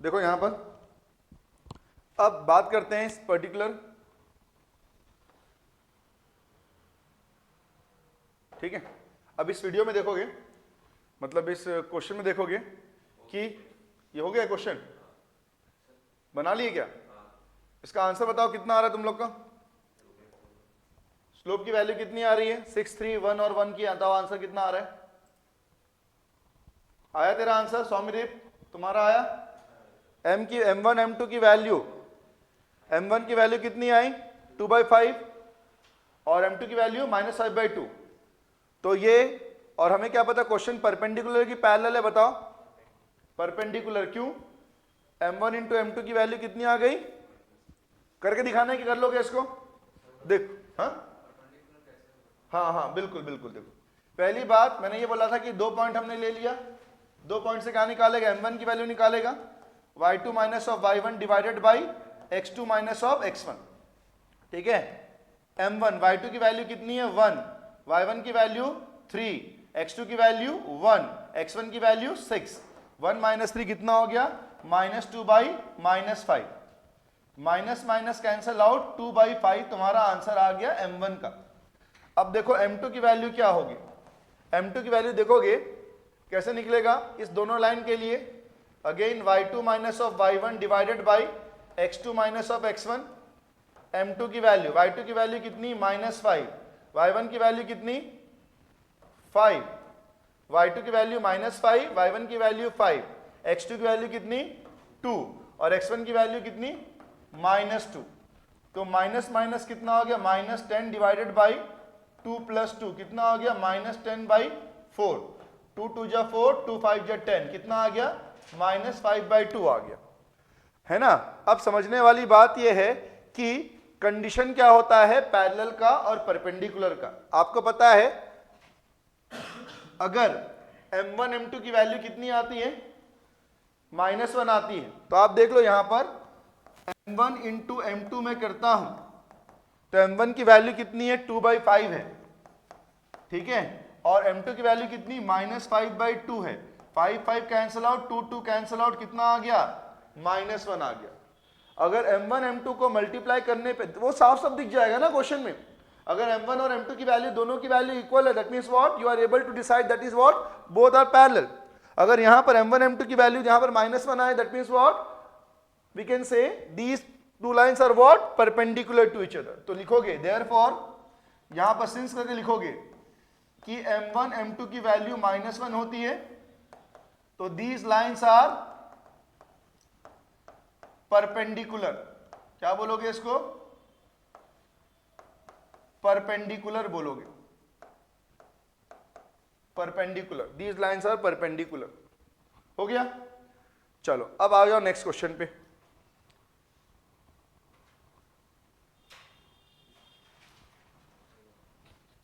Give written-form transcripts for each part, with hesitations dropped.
देखो यहां पर अब बात करते हैं इस पर्टिकुलर, ठीक है। अब इस वीडियो में देखोगे, मतलब इस क्वेश्चन में देखोगे कि ये हो गया क्वेश्चन, बना लिए क्या? इसका आंसर बताओ कितना आ रहा है तुम लोग का? स्लोप की वैल्यू कितनी आ रही है? 6, 3, 1 और 1 की। बताओ आंसर कितना आ रहा है? आया तेरा आंसर सौम्यदीप? तुम्हारा आया? m की m1 m2 की वैल्यू, m1 की वैल्यू कितनी आई? 2/5 और m2 की वैल्यू -5/2। तो ये, और हमें क्या पता क्वेश्चन परपेंडिकुलर की पैरेलल है, बताओ परपेंडिकुलर क्यों? m1 इंटू m2 की वैल्यू कितनी आ गई? करके दिखाना है कि कर लोगे इसको? देखो, हाँ बिल्कुल बिल्कुल। देखो पहली बात मैंने ये बोला था कि 2 पॉइंट हमने ले लिया, 2 पॉइंट से क्या निकालेगा? m1 की वैल्यू निकालेगा y2 minus of y1 divided by x2 minus of x1, ठीक है। m1 y2 की वैल्यू कितनी है? 1, y1 की वैल्यू 3, x2 की वैल्यू 1, x1 की वैल्यू 6। 1 माइनस 3 कितना हो गया? -2/-5, माइनस माइनस कैंसल आउट, 2/5 तुम्हारा आंसर आ गया m1 का। अब देखो m2 की वैल्यू क्या होगी? m2 की वैल्यू देखोगे कैसे निकलेगा इस दोनों लाइन के लिए? Again y2 minus of y1 divided by x2 minus of x1। m2 की वैल्यू, y2 की वैल्यू कितनी? -5, y1 की वैल्यू कितनी? 5, y2 की वैल्यू -5, y1 की वैल्यू 5, x2 की वैल्यू कितनी? 2 और x1 की वैल्यू कितनी? -2। तो माइनस माइनस कितना हो गया? -10 डिवाइडेड बाई 2 + 2 कितना हो गया? -10/4। 2 2 जा 4, 2 5 जा 10, कितना आ गया? -5/2 आ गया, है ना। अब समझने वाली बात यह है कि कंडीशन क्या होता है पैरेलल का और परपेंडिकुलर का। आपको पता है अगर m1 m2 की वैल्यू कितनी आती है? -1 आती है। तो आप देख लो यहां पर m1 इंटू m2 में करता हूं तो m1 की वैल्यू कितनी है? 2/5 है, ठीक है। और m2 की वैल्यू कितनी? -5/2 है। 5 5 कैंसल आउट, 2 2 कैंसल आउट, कितना आ गया? -1 आ गया। अगर m1 m2 को मल्टीप्लाई करने पे वो साफ साफ दिख जाएगा ना क्वेश्चन में। अगर m1 और m2 की वैल्यू, दोनों की वैल्यू इक्वल है, that means what? You are able to decide, that is what? Both are parallel. अगर यहां पर m1 m2 की वैल्यू यहां पर -1 आए, that means what? We can say these two lines are what? Perpendicular to each other. तो लिखोगे therefore, यहां पर सिंस करके लिखोगे कि m1 m2 की वैल्यू -1 होती है, तो दीज लाइंस आर परपेंडिकुलर। क्या बोलोगे इसको? परपेंडिकुलर बोलोगे, perpendicular. These lines are perpendicular. हो गया? चलो अब आ जाओ नेक्स्ट क्वेश्चन पे।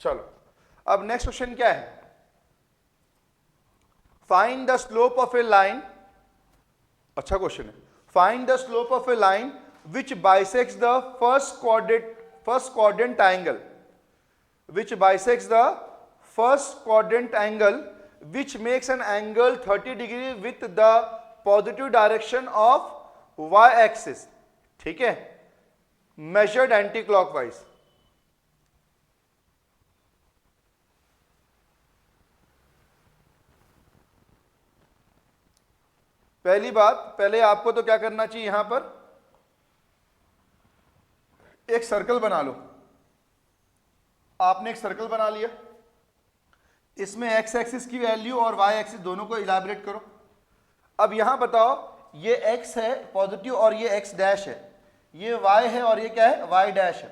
चलो अब नेक्स्ट क्वेश्चन क्या है? Find the slope of a line. अच्छा क्वेश्चन है। Find the slope of a line which bisects the first quadrant triangle, which bisects the first quadrant angle which makes an angle 30 degree with the positive direction of y axis, ठीक है, measured anti-clockwise। पहली बात, पहले आपको तो क्या करना चाहिए, यहां पर एक सर्कल बना लो। आपने एक सर्कल बना लिया, इसमें एक्स एक्सिस की वैल्यू और वाई एक्सिस दोनों को इलैबोरेट करो। अब यहां बताओ ये एक्स है पॉजिटिव और ये एक्स डैश है, ये वाई है और ये क्या है? वाई डैश है।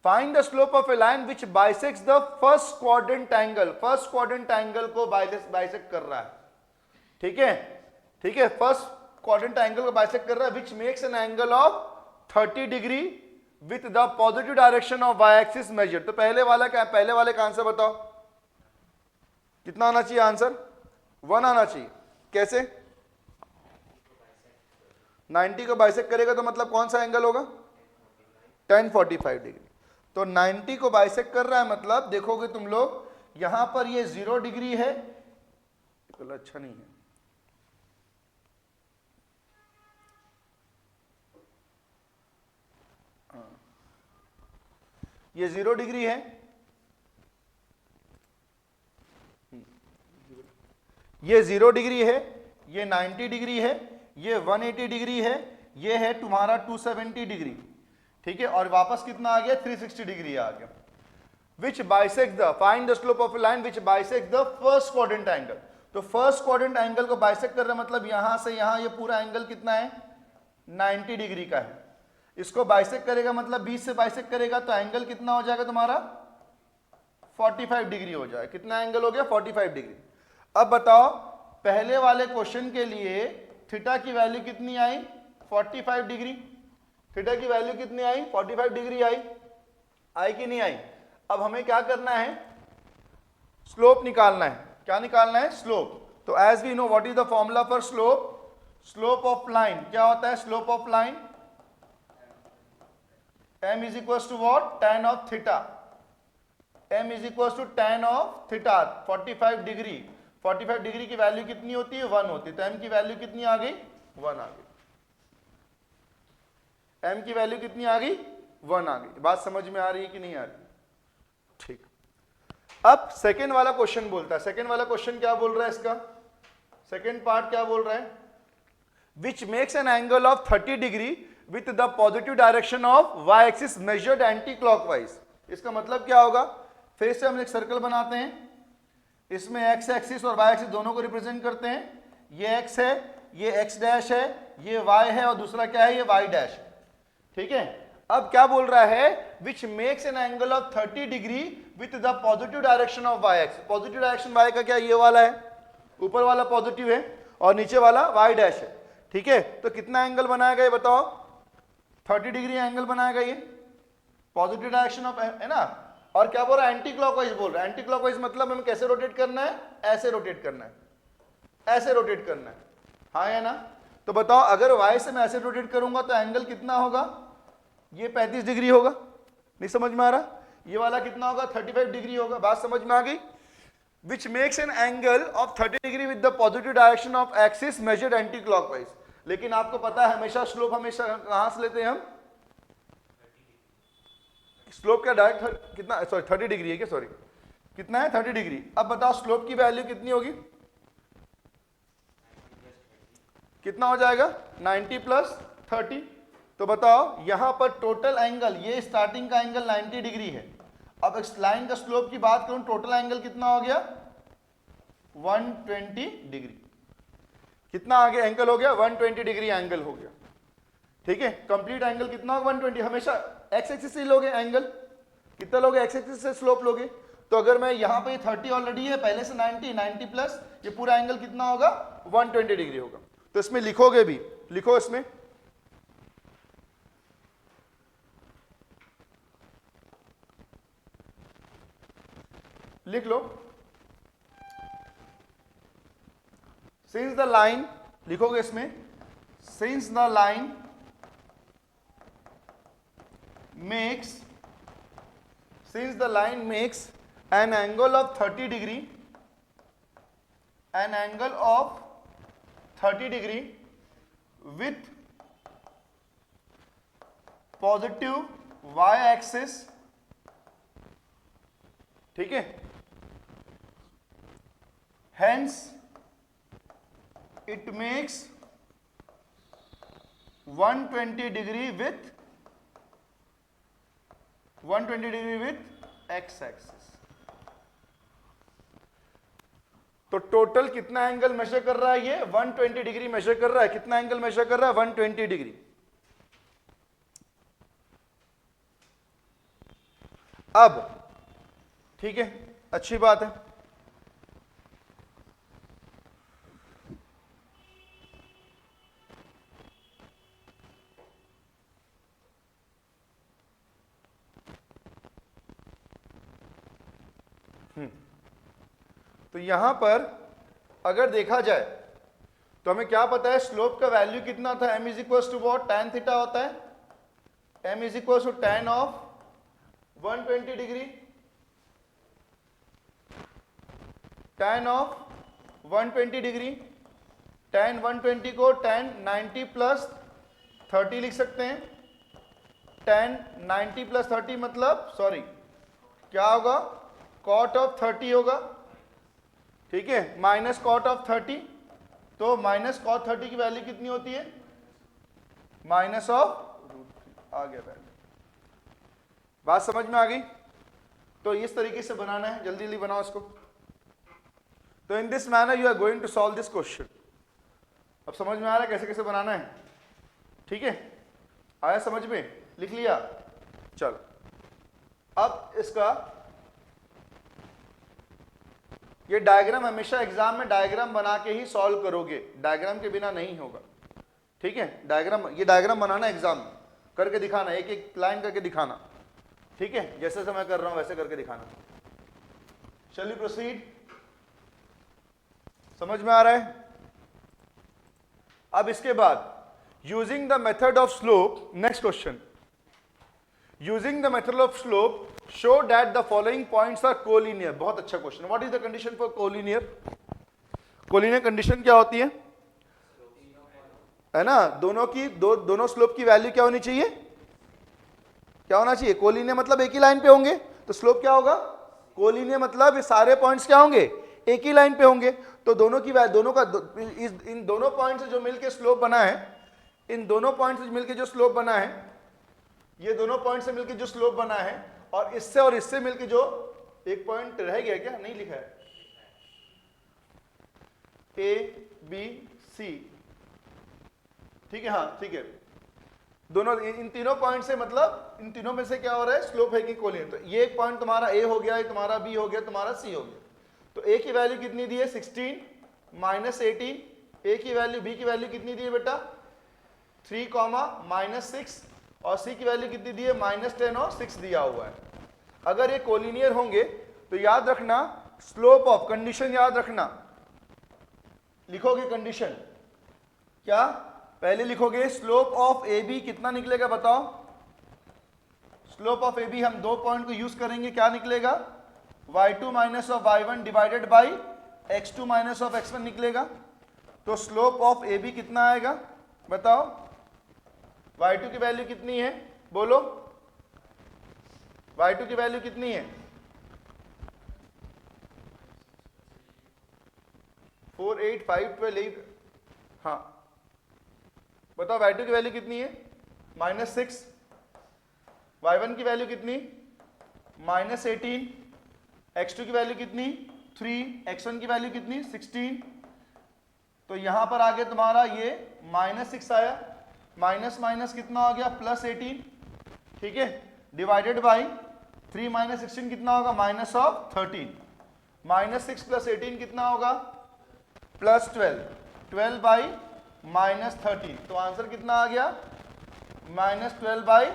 Find the slope of a line which bisects the first quadrant angle. First quadrant angle को बाइसेक्ट कर रहा है, ठीक है, ठीक है। फर्स्ट क्वाड्रेंट एंगल को बाइसेक्ट कर रहा है, which makes an angle of 30 degree with the positive direction of Y axis measure. तो पहले वाला क्या है? पहले वाले का आंसर बताओ कितना आना चाहिए? आंसर 1 आना चाहिए। कैसे? 90 को बाइसेक्ट करेगा तो मतलब कौन सा एंगल होगा? 1045 डिग्री। तो 90 को बाइसेक्ट कर रहा है मतलब देखोगे तुम लोग यहां पर ये 0 डिग्री है, अच्छा नहीं है, ये 0 डिग्री है, ये 0 डिग्री है, ये 90 डिग्री है, ये 180 डिग्री है, ये है तुम्हारा 270 डिग्री, ठीक है, और वापस कितना आ गया 360 डिग्री आ गया। Which bisect the, find the slope of line which bisect the first quadrant angle. तो फर्स्ट क्वाड्रेंट एंगल को बाइसेक्ट कर रहा है, मतलब यहां से यहां ये पूरा एंगल कितना है 90 डिग्री का है। इसको बाइसेक्ट करेगा मतलब 20 से बाइसेक्ट करेगा तो एंगल कितना हो जाएगा तुम्हारा 45 डिग्री हो जाएगा। कितना एंगल हो गया 45 डिग्री। अब बताओ पहले वाले क्वेश्चन के लिए थीटा की वैल्यू कितनी आई 45 डिग्री, थीटा की वैल्यू कितनी आई 45 डिग्री आई कि नहीं आई। अब हमें क्या करना है स्लोप निकालना है। क्या निकालना है स्लोप। तो as we know what is the formula for slope, slope of line क्या होता है slope of line m is equal to what tan of theta, m is equal to tan of theta 45 degree. 45 degree की value कितनी होती है 1 होती है, तो m की वैल्यू कितनी आ गई 1 आ गई, m की वैल्यू कितनी आ गई 1 आ गई। बात समझ में आ रही है कि नहीं आ रही। ठीक, अब सेकेंड वाला क्वेश्चन बोलता है, सेकेंड वाला क्वेश्चन क्या बोल रहा है इसका सेकेंड पार्ट क्या बोल रहा है, which makes an angle of 30 degree with the positive direction of Y axis measured anticlockwise. इसका मतलब क्या होगा, फिर से हम एक सर्कल बनाते हैं, इसमें एक्स एक्सिस और वाई एक्सिस दोनों को रिप्रेजेंट करते हैं। ये एक्स है, ये एक्स डैश है, ये वाई है और दूसरा क्या है ये वाई डैश है, ठीक है। अब क्या बोल रहा है which makes an angle of 30 degree with the positive direction of y x. Positive direction y का क्या ये वाला है, ऊपर वाला पॉजिटिव है और नीचे वाला वाई डैश है, ठीक है। तो कितना एंगल बनाएगा ये बताओ 30 डिग्री एंगल बनाएगा ये, पॉजिटिव डायरेक्शन ऑफ है ना। और क्या बोल रहा है एंटी क्लॉकवाइज बोल रहा है। एंटी क्लॉकवाइज मतलब हमें कैसे रोटेट करना है, ऐसे रोटेट करना है, ऐसे रोटेट करना है, हाँ या ना। तो बताओ अगर वाई से मैं ऐसे रोटेट करूंगा तो एंगल कितना होगा, ये 35 डिग्री होगा, नहीं समझ में आ रहा। ये वाला कितना होगा 35 डिग्री होगा। बात समझ में आ गई। विच makes an angle of 30 degree with the positive direction of axis measured anti clockwise. लेकिन आपको पता है हमेशा स्लोप हमेशा कहां से लेते हैं हम, स्लोप क्या डायरेक्ट कितना, सॉरी 30 डिग्री है क्या, सॉरी कितना है 30 डिग्री। अब बताओ स्लोप की वैल्यू कितनी होगी, कितना हो जाएगा 90 प्लस 30। तो बताओ यहां पर टोटल एंगल, ये स्टार्टिंग का एंगल 90 डिग्री है। अब इस लाइन का स्लोप की बात करूं टोटल एंगल कितना हो गया 120 डिग्री। कितना आगे एंगल हो गया 120 डिग्री एंगल हो गया, ठीक है। कंप्लीट एंगल कितना होगा 120। हमेशा एक्स एक्सिस से लोगे एंगल, कितना लोगे एक्स एक्सिस से स्लोप लोगे। तो अगर मैं यहां पे 30 ऑलरेडी है पहले से 90 प्लस ये पूरा एंगल कितना होगा 120 डिग्री होगा। तो इसमें लिखोगे भी, लिखो इसमें लिख लो सिंस द लाइन, लिखोगे इसमें since the line makes, since the line makes an angle of 30 degree, an angle of 30 degree with positive y axis, ठीक है। Hence it makes 120 degree with 120 degree with x axis। तो total कितना angle measure कर रहा है ये 120 degree major कर रहा है। कितना एंगल मेजर कर रहा है 120 डिग्री। अब ठीक है अच्छी बात है। तो यहां पर अगर देखा जाए तो हमें क्या पता है स्लोप का वैल्यू कितना था, m is equal to what tan theta होता है, m is equal to tan of 120 degree, tan of 120 degree, tan 120 को tan 90 प्लस 30 लिख सकते हैं। tan 90 प्लस 30 मतलब सॉरी क्या होगा, कॉट ऑफ 30 होगा, ठीक है, माइनस कॉट ऑफ 30, तो माइनस कॉट 30 की वैल्यू कितनी होती है, माइनस ऑफ √3 आ गया वैल्यू। बात समझ में आ गई? तो इस तरीके से बनाना है, जल्दी जल्दी बनाओ इसको। तो in this manner you are going to solve this question. अब समझ में आ रहा है कैसे कैसे बनाना है, ठीक है, आया समझ में, लिख लिया, चलो। अब इसका ये डायग्राम हमेशा एग्जाम में डायग्राम बना के ही सॉल्व करोगे, डायग्राम के बिना नहीं होगा, ठीक है। डायग्राम, ये डायग्राम बनाना एग्जाम में, करके दिखाना, एक एक लाइन करके दिखाना, ठीक है, जैसे जैसे मैं कर रहा हूं वैसे करके दिखाना। चलिए प्रोसीड, समझ में आ रहा है? अब इसके बाद using the method of slope, next question, using the method of slope show that the following points are collinear. बहुत अच्छा question. What is the condition for collinear? Collinear condition क्या होती है ना, दोनों की दोनों स्लोप की वैल्यू क्या होनी चाहिए, क्या होना चाहिए, कोलिनियर मतलब एक ही लाइन पे होंगे, तो स्लोप क्या होगा, कोलिनियर मतलब ये सारे पॉइंट्स क्या होंगे, एक ही लाइन पे होंगे। तो दोनों की दोनों का इन दोनों पॉइंट से जो मिलके स्लोप बना है, इन दोनों पॉइंट से मिलके जो स्लोप बना है, ये दोनों पॉइंट से मिलके जो स्लोप बना है, और इससे मिलके जो एक पॉइंट रह गया, क्या नहीं लिखा है, ए बी सी, ठीक है, हाँ ठीक है, दोनों इन तीनों पॉइंट से, मतलब इन तीनों में से क्या हो रहा है, स्लोप है कि कोलिनियर। तो ये एक पॉइंट तुम्हारा ए हो गया, ये तुम्हारा बी हो गया, तुम्हारा सी हो गया। तो ए की वैल्यू कितनी दी है, 16 माइनस 18, ए की वैल्यू, बी की वैल्यू कितनी दी है बेटा, 3 माइनस 6, और सी की वैल्यू कितनी दी है, -10 और 6 दिया हुआ है। अगर ये कोलिनियर होंगे तो याद रखना, स्लोप ऑफ, कंडीशन याद रखना, लिखोगे कंडीशन क्या, पहले लिखोगे स्लोप ऑफ ए बी कितना निकलेगा बताओ, स्लोप ऑफ ए बी हम दो पॉइंट को यूज करेंगे, क्या निकलेगा, y2 minus of y1 divided by x2 minus of x1 निकलेगा। तो स्लोप ऑफ ए बी कितना आएगा बताओ, y2 की वैल्यू कितनी है, बोलो, y2 की वैल्यू कितनी है, 4 8 5 12 हाँ बताओ, y2 की वैल्यू कितनी है, -6, y1 की वैल्यू कितनी, -18, x2 की वैल्यू कितनी 3, x1 की वैल्यू कितनी 16। तो यहां पर आगे तुम्हारा ये -6 आया, माइनस माइनस कितना हो गया, +18, ठीक है, डिवाइडेड बाई 3 - 16 कितना होगा, -13, -6 + 18 कितना होगा, +12, 12 बाई -13, तो आंसर कितना आ गया, -12 बाई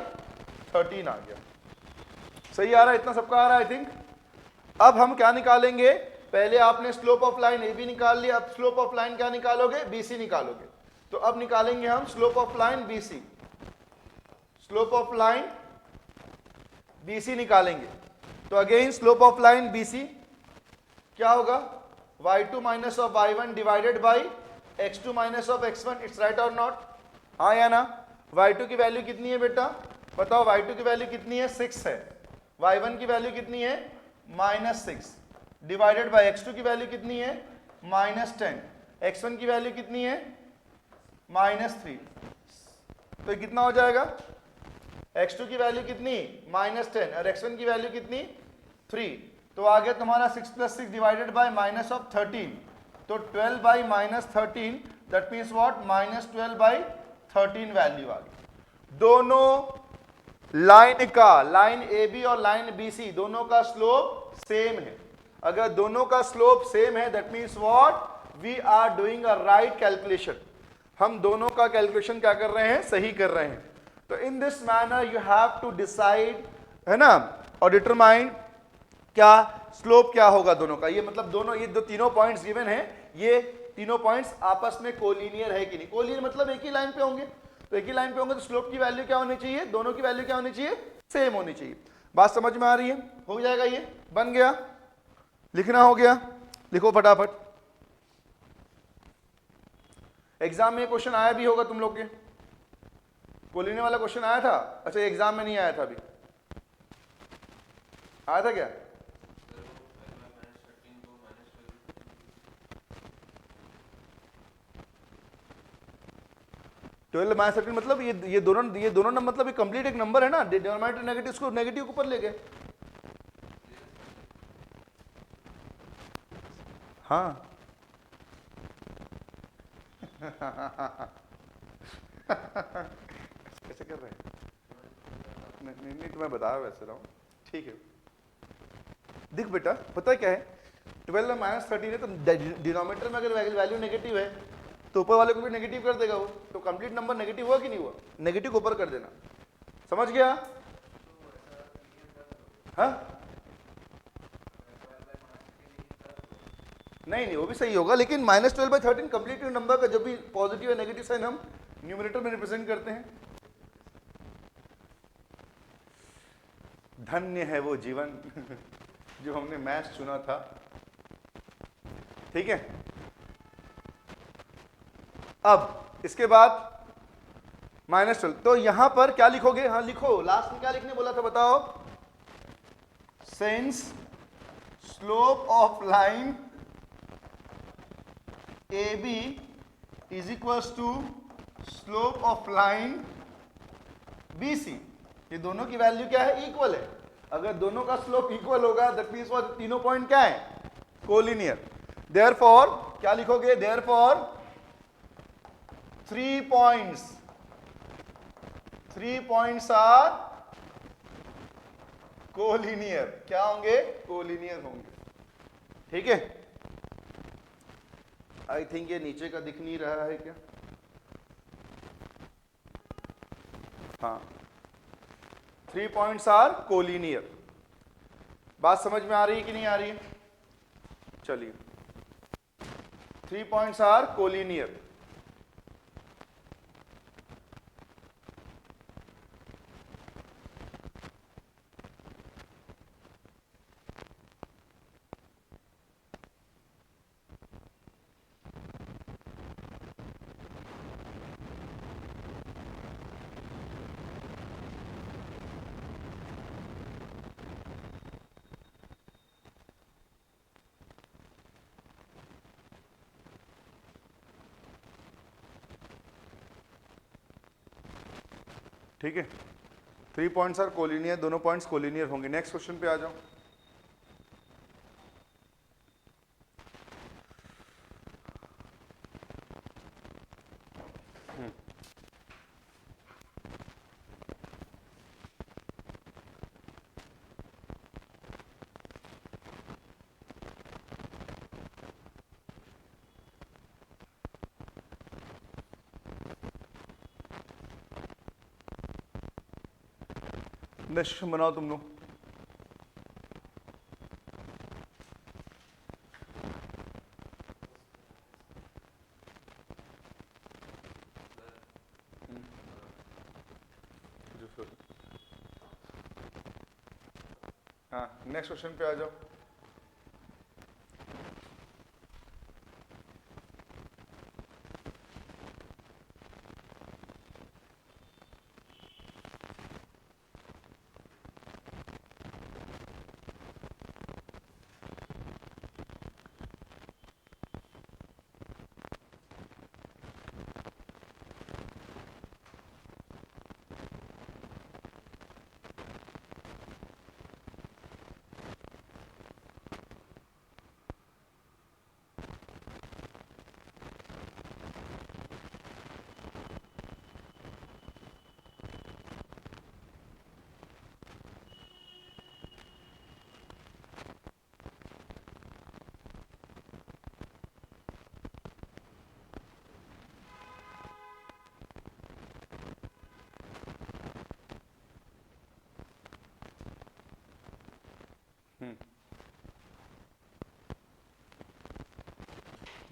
13 आ गया। सही आ रहा है, इतना सबका आ रहा है आई थिंक। अब हम क्या निकालेंगे, पहले आपने slope of line A B निकाल लिया, अब स्लोप ऑफ लाइन क्या निकालोगे, बी सी निकालोगे। तो अब निकालेंगे हम slope of line B C, slope of line B C निकालेंगे। तो again slope of line B C क्या होगा, y2 minus of y1 divided by x2 minus of x1, it's right और नॉट, हाँ या ना। y2 की वैल्यू कितनी है बेटा बताओ, y2 की वैल्यू कितनी है, 6 है, y1 की वैल्यू कितनी है, -6, डिवाइडेड बाई x2 की वैल्यू कितनी है, -10, x1 की वैल्यू कितनी है, -3। तो कितना हो जाएगा, x2 की वैल्यू कितनी, -10, और x1 की वैल्यू कितनी 3। तो आ गया तुम्हारा 6 + 6 डिवाइडेड बाई -13, तो 12 by -13, that means what, -12 by 13 value आ गई। दोनों लाइन का, लाइन ए बी और लाइन बी सी दोनों का स्लोप सेम है। अगर दोनों का स्लोप सेम है that means what, we are doing a right calculation, हम दोनों का कैलकुलेशन क्या कर रहे हैं, सही कर रहे हैं। तो in this manner you have to decide, है ना, और डिटरमाइन क्या स्लोप क्या होगा दोनों का। ये मतलब दोनों, ये जो तीनों पॉइंट्स गिवन है, ये तीनों पॉइंट्स आपस में कोलिनियर है कि नहीं। कोलिनियर मतलब एक ही लाइन पे होंगे, तो एक ही लाइन पे होंगे तो स्लोप की वैल्यू क्या होनी चाहिए, दोनों की वैल्यू क्या होनी चाहिए, सेम होनी चाहिए। बात समझ में आ रही है, हो जाएगा, ये बन गया, लिखना हो गया, लिखो फटाफट। एग्जाम में क्वेश्चन आया भी होगा तुम लोग के, कोलिनियर वाला क्वेश्चन आया था, अच्छा एग्जाम में नहीं आया था अभी, आया था क्या? 12 माइनस 13 मतलब ये दोनों नंबर मतलब ये कंप्लीट एक नंबर है ना, डिनोमिनेटर नेगेटिव, इसको नेगेटिव के ऊपर ले गए। हाँ कैसे कर रहे हैं? नहीं तो मैं बता वैसे रहा हूँ, ठीक है। देख बेटा पता है क्या है, 12 माइनस 13 है तो डिनोमिनेटर में अगर वैल्यू नेगेटिव है तो ऊपर वाले को भी नेगेटिव कर देगा वो, तो कंप्लीट नंबर नेगेटिव हुआ कि नहीं हुआ? नेगेटिव ऊपर कर देना, समझ गया? हाँ नहीं वो भी सही होगा, लेकिन -12/13 कंप्लीट नंबर का जब भी पॉजिटिव या नेगेटिव साइन हम न्यूमरेटर में रिप्रेजेंट करते हैं। धन्य है वो जीवन जो हमने मैथ्स चुना था। ठीक है, अब इसके बाद -12, तो यहां पर क्या लिखोगे? हाँ लिखो, लास्ट में क्या लिखने बोला था बताओ? Since slope of line AB is equals to slope of line BC, ये दोनों की वैल्यू क्या है? इक्वल है। अगर दोनों का स्लोप इक्वल होगा दैट मींस वो तीनों पॉइंट क्या है? कोलिनियर। देयरफॉर क्या लिखोगे? Therefore 3 points are collinear. क्या होंगे? कोलिनियर होंगे। ठीक है, आई थिंक ये नीचे का दिख नहीं रहा है क्या? हाँ, 3 पॉइंट्स आर कोलिनियर। बात समझ में आ रही है कि नहीं आ रही है? चलिए, 3 पॉइंट्स आर कोलिनियर। ठीक है, 3 पॉइंट्स आर कोलिनियर, दोनों पॉइंट्स कोलिनियर होंगे। नेक्स्ट क्वेश्चन पे आ जाओ। नेक्स्ट क्वेश्चन बनाओ तुम लोग। हाँ नेक्स्ट क्वेश्चन पे आ जाओ।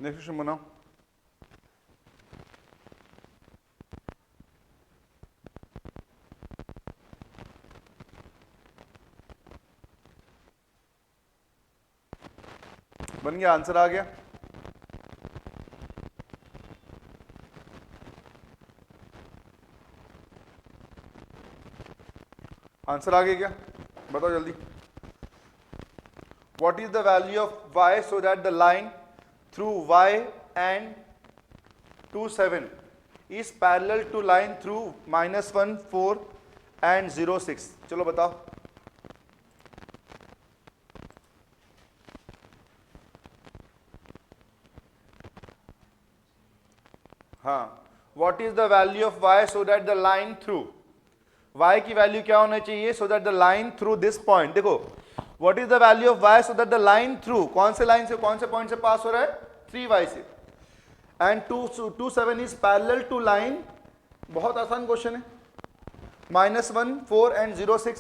नेक्स्ट क्वेश्चन बनाओ। बन गया? आंसर आ गया? आंसर आ गया क्या? बताओ जल्दी। what is the value of y so that the line through y and 2 7 is parallel to line through -1 4 and 0 6? चलो बताओ। हाँ, what is the value of y so that the line through y की value क्या होना चाहिए so that the line through this point, देखो what is the value of y so that the line through कौन से line से कौन से पॉइंट से पास हो रहा है 3y से, and 2 7 is parallel to line, बहुत आसान क्वेश्चन है, -1 4 and 0 6।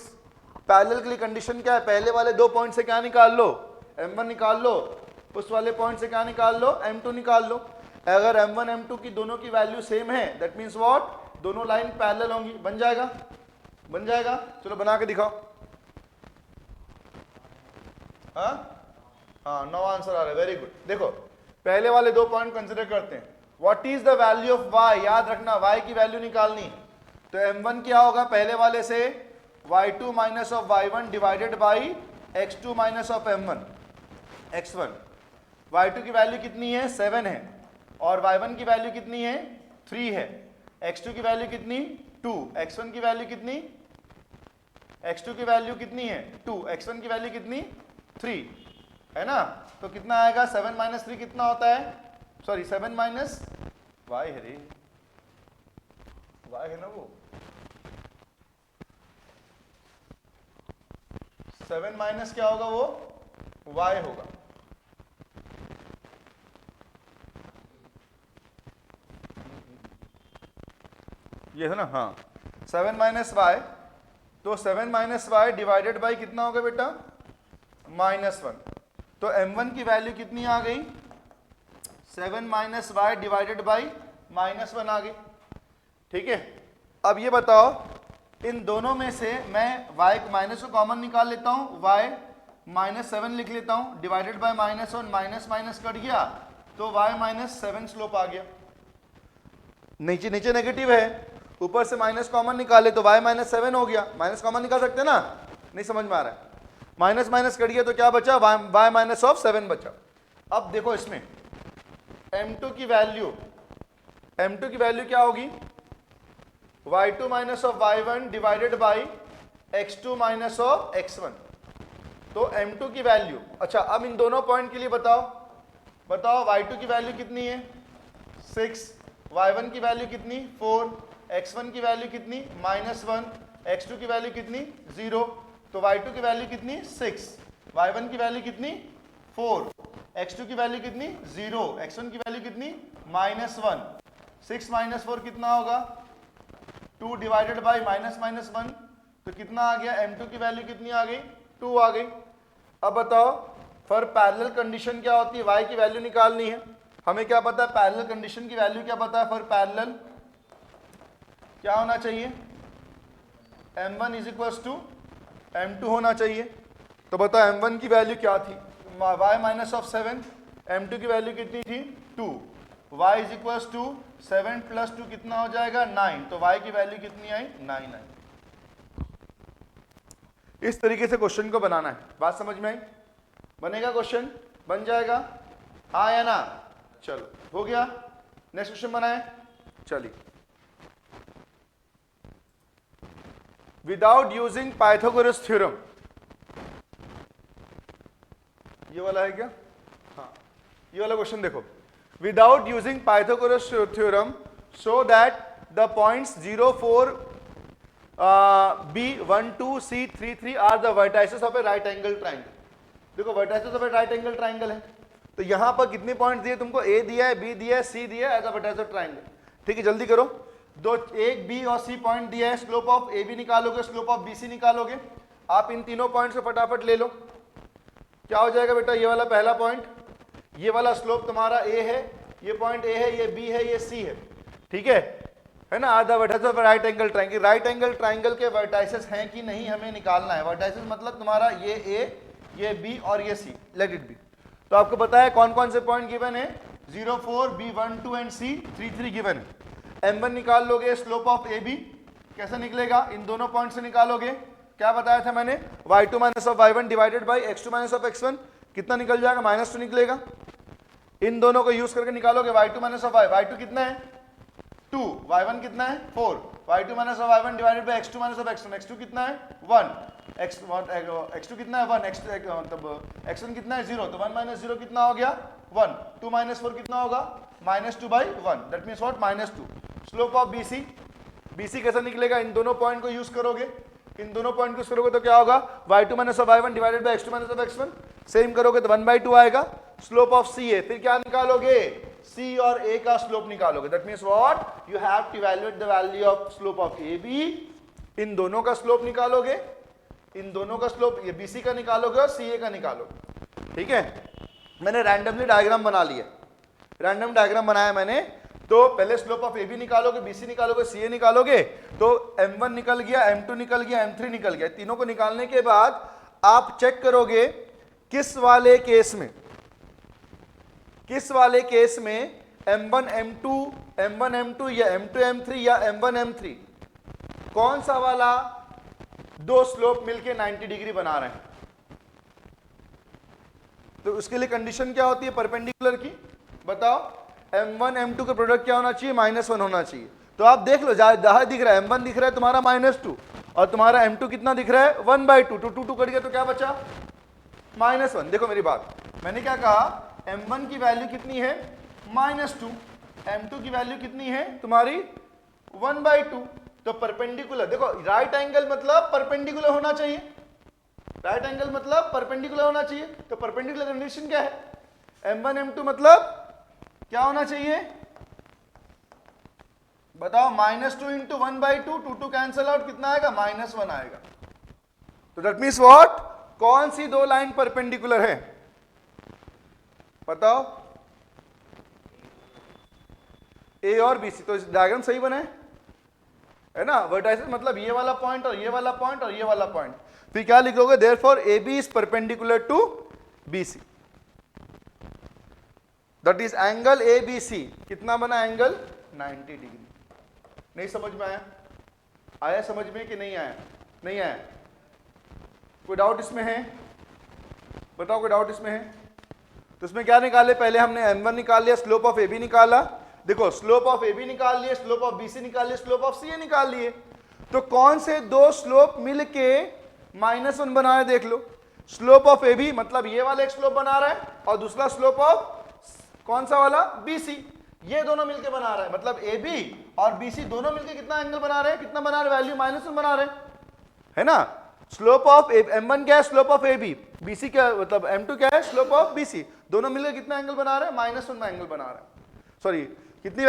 पैरेलल के लिए कंडीशन क्या है, पहले वाले दो पॉइंट से क्या निकाल लो, m1 निकाल लो, उस वाले पॉइंट से क्या निकाल लो, m2 निकाल लो। अगर m1 m2 की दोनों की वैल्यू सेम है दैट मीन्स व्हाट, दोनों लाइन पैरेलल होंगी, बन जाएगा, बन जाएगा। चलो बना के दिखाओ। हाँ, नो आंसर आ रहा है, वेरी गुड। देखो पहले वाले दो पॉइंट कंसिडर करते हैं। What is the value of y, याद रखना y की वैल्यू निकालनी, तो m1 क्या होगा पहले वाले से y2 minus of y1 divided by x2 minus of m1 x1। y2 की वैल्यू कितनी है 7 है, और y1 की वैल्यू कितनी है 3 है, x2 की वैल्यू कितनी 2, x1 की वैल्यू कितनी, x2 की वैल्यू कितनी है 2, x1 की वैल्यू कितनी 3 है ना। तो कितना आएगा 7 माइनस 3 कितना होता है, सॉरी 7 माइनस y है रे, y है ना वो, 7 माइनस क्या होगा वो y होगा। ये है ना, हाँ 7 माइनस वाई, तो 7 माइनस वाई डिवाइडेड बाई कितना होगा बेटा -1, तो m1 की वैल्यू कितनी आ गई 7 माइनस वाई डिवाइडेड बाई -1 आ गई। ठीक है, अब ये बताओ इन दोनों में से मैं y माइनस को कॉमन निकाल लेता हूँ, y -7 लिख लेता हूँ divided by -1, minus minus cut गया तो y -7 स्लोप आ गया। नीचे नीचे नेगेटिव है, ऊपर से माइनस कॉमन निकाले तो y -7 हो गया, माइनस कॉमन निकाल सकते ना, नहीं समझ में आ रहा है, माइनस माइनस कट गया तो क्या बचा y माइनस ऑफ 7 बचा। अब देखो इसमें m2 की वैल्यू क्या होगी y2 minus of y1 divided by x2 minus of x1, तो m2 की वैल्यू, अच्छा अब इन दोनों पॉइंट के लिए बताओ y2 की वैल्यू कितनी है 6, y1 की वैल्यू कितनी 4, x1 की वैल्यू कितनी -1, x2 की वैल्यू कितनी 0, तो y2 की वैल्यू कितनी 6, y1 की वैल्यू कितनी 4, x2 की वैल्यू कितनी 0, x1 की वैल्यू कितनी -1, 6 माइनस 4 कितना होगा 2 डिवाइडेड बाई -1, तो कितना आ गया, m2 की वैल्यू कितनी आ गई 2 आ गई। अब बताओ फॉर पैरेलल कंडीशन क्या होती है, y की वैल्यू निकालनी है, हमें क्या पता है पैरेलल कंडीशन की वैल्यू क्या पता है, फॉर पैरेलल क्या होना चाहिए m1 is equals to m2 होना चाहिए। तो बताओ m1 की वैल्यू क्या थी y माइनस ऑफ 7, m2 की वैल्यू कितनी थी 2, y is equals to 7 plus 2 कितना हो जाएगा 9, तो y की वैल्यू कितनी आई 9 आई। इस तरीके से क्वेश्चन को बनाना है, बात समझ में आई, बनेगा क्वेश्चन, बन जाएगा हाँ या ना। चलो हो गया, नेक्स्ट क्वेश्चन बनाए, चलिए। विदाउट यूजिंग पाइथागोरस थ्योरम, ये वाला है क्या, हाँ ये वाला क्वेश्चन देखो, without using Pythagoras theorem show that the points 0 4 B1 2 C3 3 are the vertices of a right angle triangle. देखो vertices of a right angle triangle है, तो यहां पर कितने पॉइंट दिए तुमको, A दिया है, B दिया है, C दिया है as a vertex of triangle. ठीक है जल्दी करो, दो एक B और C पॉइंट दिया है, स्लोप ऑफ AB निकालोगे, स्लोप ऑफ BC निकालोगे, आप इन तीनों पॉइंट से फटाफट ले लो, क्या हो जाएगा बेटा, ये वाला पहला पॉइंट, ये वाला स्लोप तुम्हारा A है, ये पॉइंट A है, ये B है, ये C है, ठीक है ना, are the vertices of right angle triangle. Right angle triangle के वर्टाइसेस हैं कि नहीं हमें निकालना है, वर्टाइसेस मतलब तुम्हारा ये A, ये B और ये C, लेट इट बी। तो आपको पता है कौन कौन से पॉइंट गिवन है, 0 4 B1 2 एंड C3 3 गिवन है। M1 निकाल लोगे, स्लोप ऑफ AB कैसे निकलेगा, इन दोनों पॉइंट से निकालोगे, क्या बताया था मैंने, y2 minus of y1 divided by x2 minus of x1, कितना निकल जाएगा, -2 निकलेगा। इन दोनों को यूज करके निकालोगे y2 माइनस ऑफ y2 कितना है 2, y1 कितना है 4, y2 minus of y1 divided by x2 minus of x1, x2 कितना है 1, x2 कितना है 1, मतलब x1 कितना है 0, तो 1 माइनस 0 कितना हो गया 1, 2 माइनस 4 कितना होगा -2/1, that means what -2। Slope of BC, BC कैसा निकलेगा, इन दोनों पॉइंट को यूज करोगे, इन दोनों पॉइंट को यूज करोगे तो क्या होगा y2 minus of y1 divided by x2 minus of x1, same करोगे तो 1/2 आएगा। स्लोप ऑफ CA, फिर क्या निकालोगे, C और A का स्लोप निकालोगे, that means what you have to evaluate the value of slope of AB, इन दोनों का स्लोप निकालोगे, इन दोनों का स्लोप ये BC का निकालोगे और CA का निकालोगे, ठीक है। मैंने रैंडमली डायग्राम बना लिया, रैंडम डायग्राम बनाया मैंने, तो पहले स्लोप ऑफ AB निकालोगे, BC निकालोगे, CA निकालोगे, तो M1 निकल गया, M2 निकल गया, M3 निकल गया। तीनों को निकालने के बाद आप चेक करोगे किस वाले केस में M1 M2 या M2 M3 या M1 M3 कौन सा वाला दो स्लोप मिलके 90 डिग्री बना रहे हैं। तो उसके लिए कंडीशन क्या होती है परपेंडिकुलर की, बताओ। M1 M2 का प्रोडक्ट क्या होना चाहिए, -1 होना चाहिए। तो आप देख लो, जहां दिख रहा है M1 दिख रहा है तुम्हारा -2 और तुम्हारा M2 कितना दिख रहा है 1/2, तो 2 कट गया तो क्या बचा -1। देखो मेरी बात, मैंने क्या कहा, M1 की वैल्यू कितनी है -2, M2 की वैल्यू कितनी है तुम्हारी 1/2, तो परपेंडिकुलर, देखो राइट एंगल मतलब परपेंडिकुलर होना चाहिए, राइट एंगल मतलब परपेंडिकुलर होना चाहिए। तो परपेंडिकुलर कंडीशन क्या है, M1 M2 मतलब क्या होना चाहिए बताओ, -2 इंटू 1/2, 2 कैंसल आउट, कितना आएगा -1 आएगा। तो दैट मीन्स व्हाट, कौन सी दो लाइन परपेंडिकुलर है बताओ, A और BC। तो डायग्राम सही बना है ना, वर्टाइसेस मतलब ये वाला पॉइंट और ये वाला पॉइंट और ये वाला पॉइंट। फिर क्या लिखोगे, therefore AB is perpendicular to BC, that is angle ABC कितना बना, एंगल 90 डिग्री। नहीं समझ में आया, आया समझ में कि नहीं आया, नहीं आया, कोई डाउट इसमें है बताओ, कोई डाउट इसमें है। तो इसमें क्या निकाले, पहले हमने M1 निकाल लिया, स्लोप ऑफ AB निकाला, देखो स्लोप ऑफ AB निकाल लिए, स्लोप ऑफ BC निकाल लिए, स्लोप ऑफ CA निकाल लिए। तो कौन से दो स्लोप मिलके -1 बना रहे देख लो, स्लोप ऑफ AB मतलब ये वाला एक स्लोप बना रहा है और दूसरा स्लोप ऑफ कौन सा वाला BC, ये दोनों मिलके बना रहा है, मतलब AB और BC दोनों मिलके कितना एंगल बना रहे हैं, कितना बना रहे, वैल्यू -1 बना रहे है ना। स्लोप ऑफ M1 क्या है, स्लोप ऑफ AB, BC क्या मतलब M2 क्या है, स्लोप ऑफ BC, दोनों मिलकर कितना एंगल बना रहे हैं, -1 एंगल बना रहे हैं, सॉरी कितनी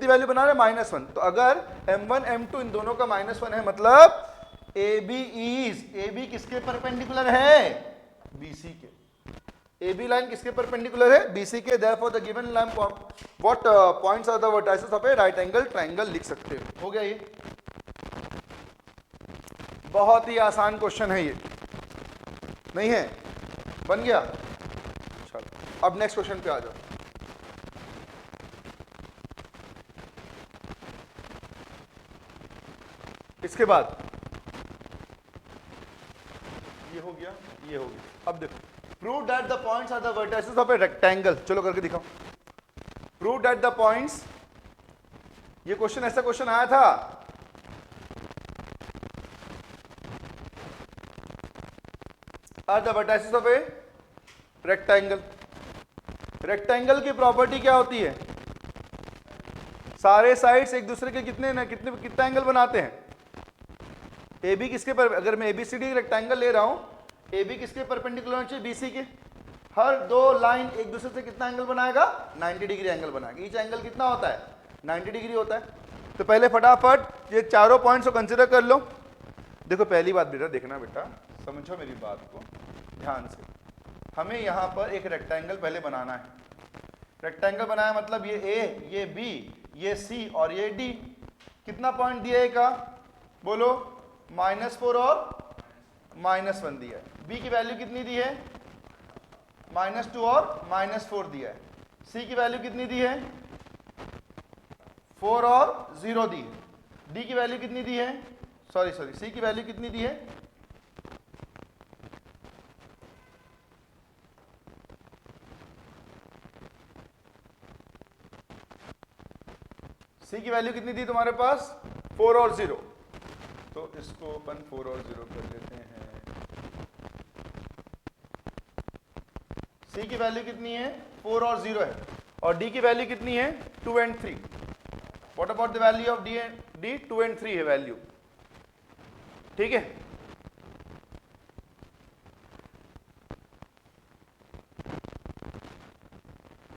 वैल्यू बना रहे हैं, -1। तो अगर M1 M2 इन दोनों का -1 है, मतलब AB किसके परपेंडिकुलर है, BC के। AB लाइन किसके परपेंडिकुलर है, BC के। Therefore the given line what points are the vertices of a right angle triangle लिख सकते हो गया। ये बहुत ही आसान क्वेश्चन है, ये नहीं है, बन गया। चलो अब नेक्स्ट क्वेश्चन पे आ जाओ। इसके बाद ये हो गया, ये हो गया। अब देखो, prove that the points are the vertices of a rectangle. चलो करके दिखाओ, प्रूव दैट द पॉइंट्स, ये क्वेश्चन ऐसा क्वेश्चन आया था, are the vertices of a rectangle. Rectangle की प्रॉपर्टी क्या होती है, सारे साइड्स एक दूसरे के कितना एंगल बनाते हैं। AB किसके पर, अगर मैं ABCD रेक्टेंगल ले रहा हूं, AB किसके परपेंडिकुलर होना चाहिए, BC के। हर दो लाइन एक दूसरे से कितना एंगल बनाएगा, 90 डिग्री एंगल बनाएगा। ईच एंगल कितना होता है, 90 डिग्री होता है। तो पहले फटाफट ये चारों पॉइंट्स को कंसिडर कर लो। देखो पहली बात बेटा, देखना बेटा, समझो मेरी बात को ध्यान से। हमें यहां पर एक रेक्टेंगल पहले बनाना है। रेक्टेंगल बनाया मतलब ये A, ये B, ये C और ये D। कितना पॉइंट दिया है का, बोलो, -4 और -1 दिया है। B की वैल्यू कितनी दी है, -2 और -4 दिया है। C की वैल्यू कितनी दी है, 4 और 0 दी है। D की वैल्यू कितनी दी है, सॉरी C की वैल्यू कितनी दी है, सी की वैल्यू कितनी थी तुम्हारे पास? 4 और 0, तो इसको अपन 4 और 0 कर लेते हैं। सी की वैल्यू कितनी है? 4 और 0 है, और डी की वैल्यू कितनी है? 2 and 3। What about the value of D? 2 and 3 है वैल्यू, ठीक है।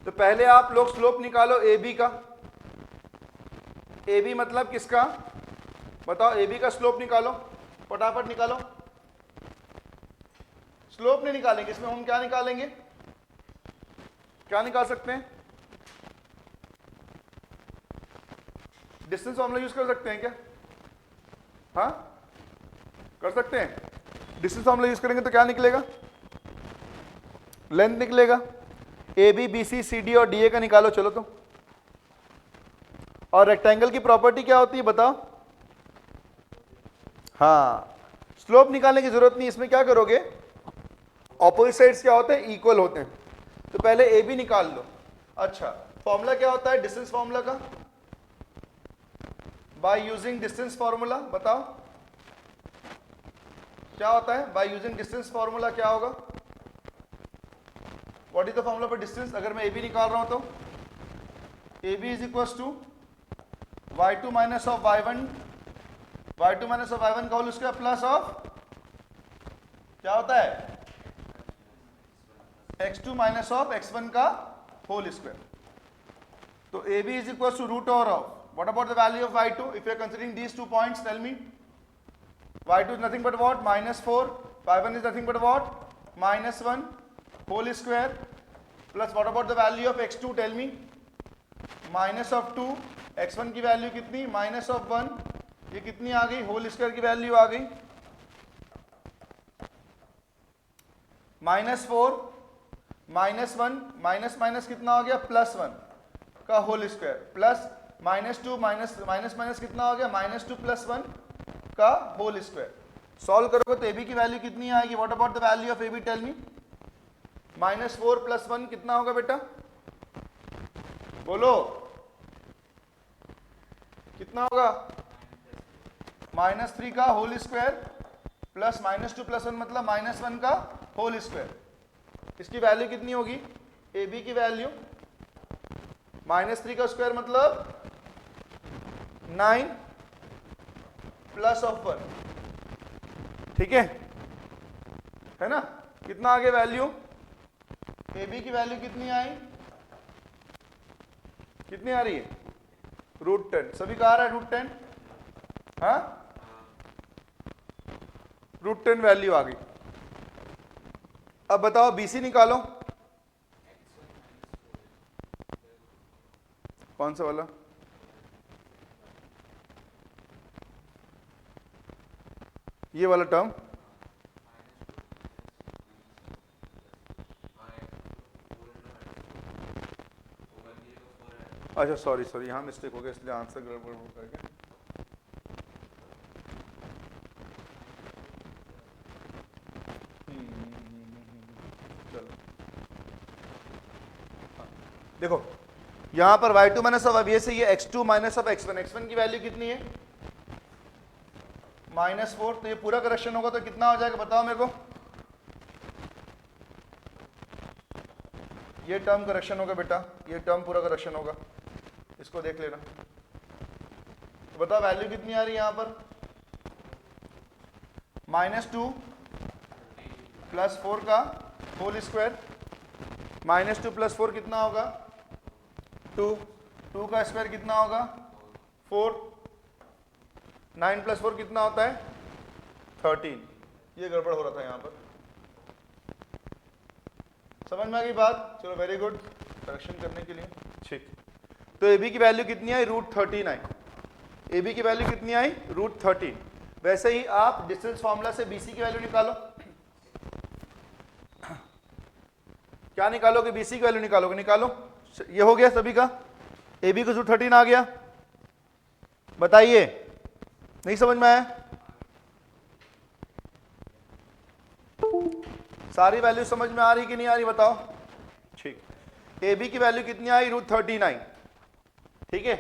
तो पहले आप लोग स्लोप निकालो ए बी का। ए बी मतलब किसका? बताओ, ए बी का स्लोप निकालो, फटाफट निकालो। स्लोप नहीं निकालेंगे इसमें, हम क्या निकालेंगे? क्या निकाल सकते हैं? डिस्टेंस फॉर्मूला यूज कर सकते हैं क्या? हाँ, कर सकते हैं। डिस्टेंस फॉर्मूला यूज करेंगे तो क्या निकलेगा? लेंथ निकलेगा। A B B C C D और डी ए का निकालो चलो तो। और रेक्टेंगल की प्रॉपर्टी क्या होती है बताओ? हाँ, स्लोप निकालने की जरूरत नहीं, इसमें क्या करोगे? ऑपोजिट साइड्स क्या होते हैं? इक्वल होते हैं। तो पहले ए बी निकाल लो। अच्छा, फॉर्मूला क्या होता है डिस्टेंस फॉर्मूला का? बाय यूजिंग डिस्टेंस फॉर्मूला, बताओ क्या होता है? बाय यूजिंग डिस्टेंस फॉर्मूला क्या होगा? What is the formula for distance? अगर मैं ए बी निकाल रहा हूं तो A B is equal to y2 minus of y1, y2 minus of y1 का होल स्क्वायर प्लस ऑफ क्या होता है? x2 माइनस ऑफ x1 का होल स्क्वायर। तो ab is equals to root over of, what about the value of y2 if you are considering these 2 points? Tell me. y2 is nothing but what? minus 4. y1 is nothing but what? minus 1 whole square plus what about the value of x2? Tell me. minus of 2, x1 की value कितनी? minus of 1, ये कितनी आ गई? Whole square की value आ गई -4 -1 minus minus कितना हो गया? +1 का whole square plus -2 minus minus minus कितना हो गया? -2 + 1 का होल स्क्वायर। सॉल्व करोगे तो ab की वैल्यू कितनी आएगी? What about the value of ab? Tell me. -4 + 1 कितना होगा बेटा? बोलो कितना होगा? -3 का होल स्क्वायर प्लस -2 + 1 मतलब -1 का होल स्क्वायर। इसकी वैल्यू कितनी होगी? ए बी की वैल्यू -3 का स्क्वायर मतलब 9 प्लस ऑफ 1, ठीक है ना? कितना आ गया वैल्यू? ए बी की वैल्यू कितनी आई? कितनी आ रही है? √10। सभी का आ रहा है √10? हाँ, √10 वैल्यू आ गई। अब बताओ BC निकालो। कौन सा वाला? ये वाला टर्म। अच्छा सॉरी यहाँ मिस्टेक हो गया इसलिए आंसर गड़बड़ हो गया। चलो देखो यहां पर y2 माइनस ऑफ, अब ये से ये x2 minus of x1, x1 की वैल्यू कितनी है? -4। तो ये पूरा करेक्शन होगा तो कितना हो जाएगा बताओ मेरे को? ये टर्म करेक्शन होगा बेटा, ये टर्म पूरा करेक्शन होगा, इसको देख लेना। तो बताओ वैल्यू कितनी आ रही है यहां पर? -2 + 4 का होल स्क्वायर, -2 + 4 कितना होगा? 2 का स्क्वायर कितना होगा? 4, 9 + 4 कितना होता है? 13। ये गड़बड़ हो रहा था यहाँ पर, समझ में आ गई बात? चलो वेरी गुड, करेक्शन करने के लिए ठीक। तो ए बी की वैल्यू कितनी आई? √13 आई। ए बी की वैल्यू कितनी आई? √13। वैसे ही आप डिस्टेंस फॉर्मूला से BC की वैल्यू निकालो। क्या निकालोगे? BC की वैल्यू निकालोगे। निकालो, ये हो गया सभी का। ए बी को √13 आ गया। बताइए, नहीं समझ में आया? सारी वैल्यू समझ में आ रही कि नहीं आ रही बताओ? ठीक। ए बी की वैल्यू कितनी आई? √13 आई, ठीक है।